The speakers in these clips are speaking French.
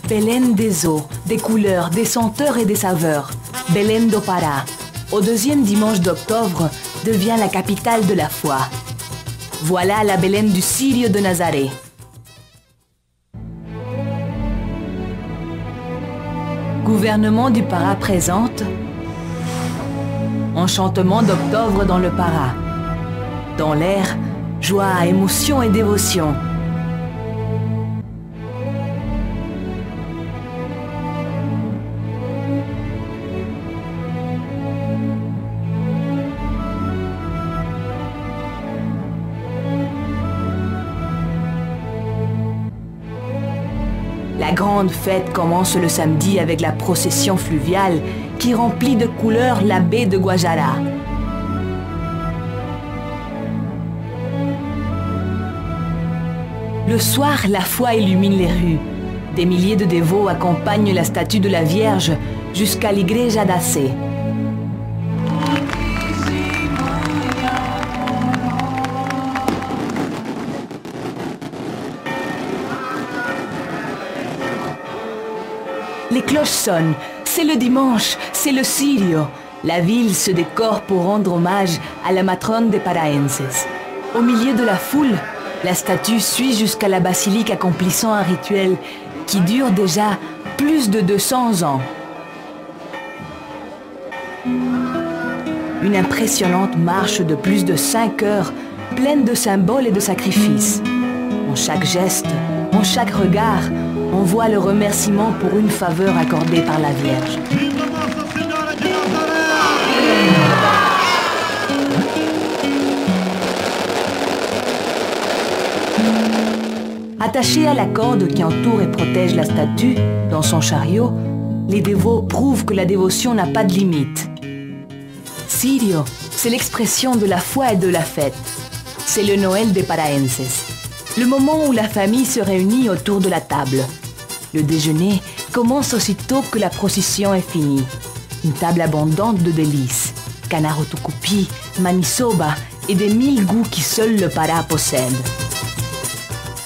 Belén des eaux, des couleurs, des senteurs et des saveurs. Belén do Pará, au deuxième dimanche d'octobre, devient la capitale de la foi. Voilà la Belén du Sirio de Nazareth. Gouvernement du Pará présente Enchantement d'octobre dans le Pará. Dans l'air, joie, émotion et dévotion. La grande fête commence le samedi avec la procession fluviale qui remplit de couleurs la baie de Guajara. Le soir, la foi illumine les rues. Des milliers de dévots accompagnent la statue de la Vierge jusqu'à l'Igreja da Sé. Les cloches sonnent, c'est le dimanche, c'est le Sirio. La ville se décore pour rendre hommage à la matrone des Paraenses. Au milieu de la foule, la statue suit jusqu'à la basilique accomplissant un rituel qui dure déjà plus de 200 ans. Une impressionnante marche de plus de 5 heures, pleine de symboles et de sacrifices. En chaque geste, en chaque regard, on voit le remerciement pour une faveur accordée par la Vierge. Attachés à la corde qui entoure et protège la statue, dans son chariot, les dévots prouvent que la dévotion n'a pas de limite. Sirio, c'est l'expression de la foi et de la fête. C'est le Noël des Paraenses. Le moment où la famille se réunit autour de la table. Le déjeuner commence aussitôt que la procession est finie. Une table abondante de délices, canard au tucupi, manisoba et des 1000 goûts qui seul le Pará possède.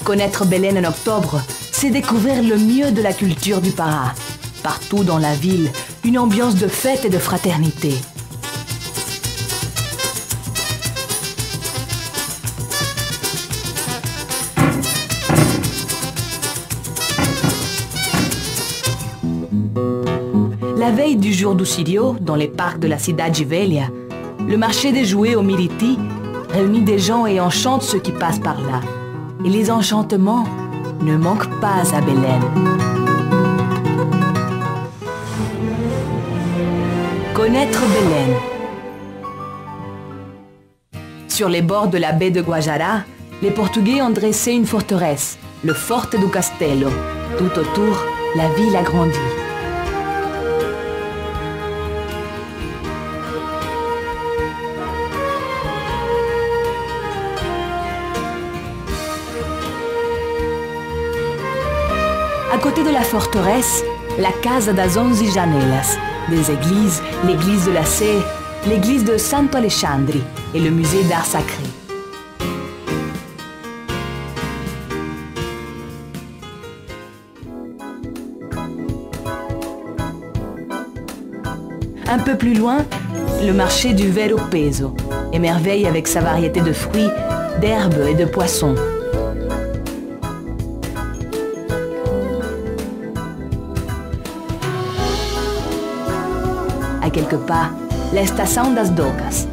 Connaître Belén en octobre, c'est découvrir le mieux de la culture du Pará. Partout dans la ville, une ambiance de fête et de fraternité. La veille du jour du Sirio, dans les parcs de la Cidade Velha, le marché des jouets au Miriti réunit des gens et enchante ceux qui passent par là. Et les enchantements ne manquent pas à Belén. Connaître Belén. Sur les bords de la baie de Guajara, les Portugais ont dressé une forteresse, le Forte do Castelo. Tout autour, la ville a grandi. À côté de la forteresse, la Casa das Onze Janelas, des églises, l'église de la Sé, l'église de Santo Alexandre et le musée d'art sacré. Un peu plus loin, le marché du Ver o Peso, émerveille avec sa variété de fruits, d'herbes et de poissons. À quelques pas, l'Estação das Docas.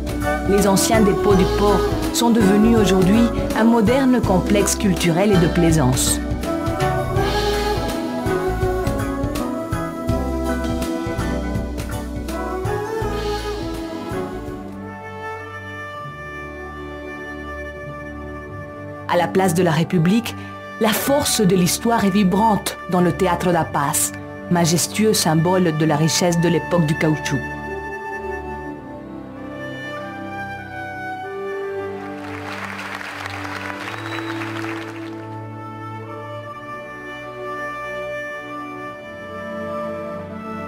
Les anciens dépôts du port sont devenus aujourd'hui un moderne complexe culturel et de plaisance. À la place de la République, la force de l'histoire est vibrante dans le Théâtre da Paz, majestueux symbole de la richesse de l'époque du caoutchouc.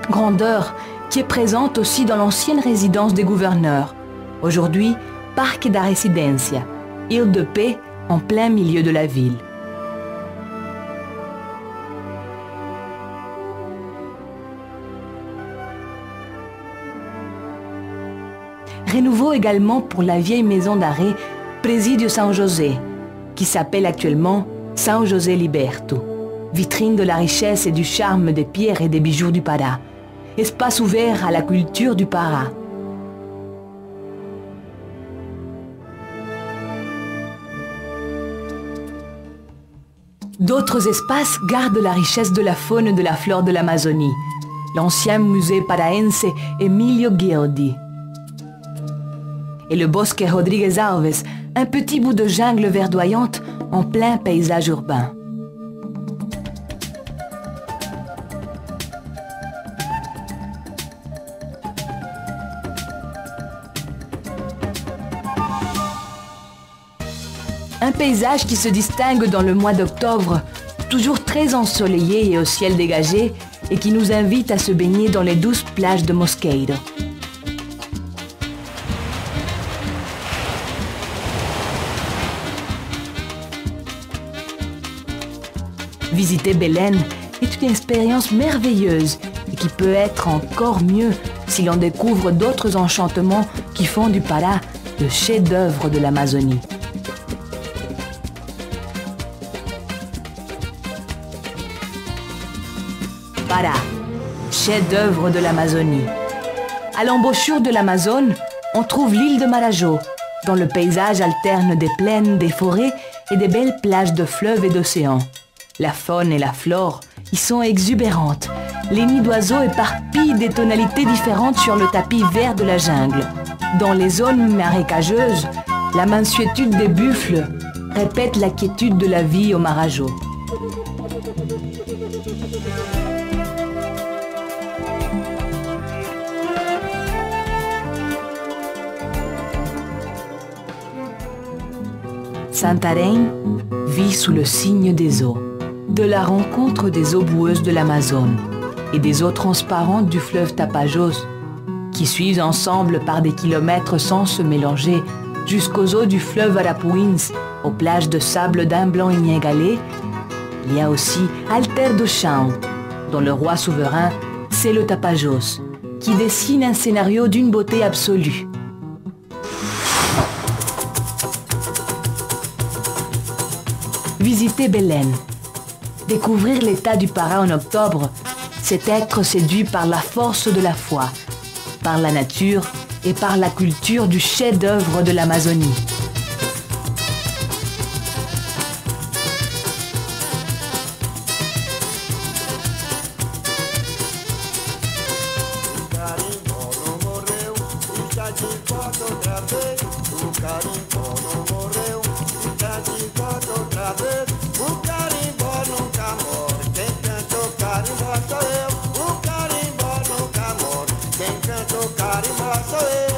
Grandeur qui est présente aussi dans l'ancienne résidence des gouverneurs, aujourd'hui Parque da Residência, île de paix en plein milieu de la ville. Renouveau également pour la vieille maison d'arrêt Presidio San José, qui s'appelle actuellement San José Liberto, vitrine de la richesse et du charme des pierres et des bijoux du Pará, espace ouvert à la culture du Pará. D'autres espaces gardent la richesse de la faune et de la flore de l'Amazonie, l'ancien musée paraense Emilio Giordi. Et le Bosque Rodrigues Alves, un petit bout de jungle verdoyante en plein paysage urbain. Un paysage qui se distingue dans le mois d'octobre, toujours très ensoleillé et au ciel dégagé, et qui nous invite à se baigner dans les douces plages de Mosqueiro. Visiter Belém est une expérience merveilleuse et qui peut être encore mieux si l'on découvre d'autres enchantements qui font du Pará le chef-d'œuvre de l'Amazonie. Pará, chef-d'œuvre de l'Amazonie. À l'embouchure de l'Amazone, on trouve l'île de Marajó, dont le paysage alterne des plaines, des forêts et des belles plages de fleuves et d'océans. La faune et la flore y sont exubérantes. Les nids d'oiseaux éparpillent des tonalités différentes sur le tapis vert de la jungle. Dans les zones marécageuses, la mansuétude des buffles répète la quiétude de la vie au Marajó. Santarém vit sous le signe des eaux, de la rencontre des eaux boueuses de l'Amazone et des eaux transparentes du fleuve Tapajós, qui suivent ensemble par des kilomètres sans se mélanger jusqu'aux eaux du fleuve Arapuins, aux plages de sable d'un blanc inégalé. Il y a aussi Alter do Chão, dont le roi souverain, c'est le Tapajós, qui dessine un scénario d'une beauté absolue. Visiter Belém, découvrir l'état du Pará en octobre, c'est être séduit par la force de la foi, par la nature et par la culture du chef-d'œuvre de l'Amazonie. Carimbó nunca morre, quem canta o carimbó sou eu.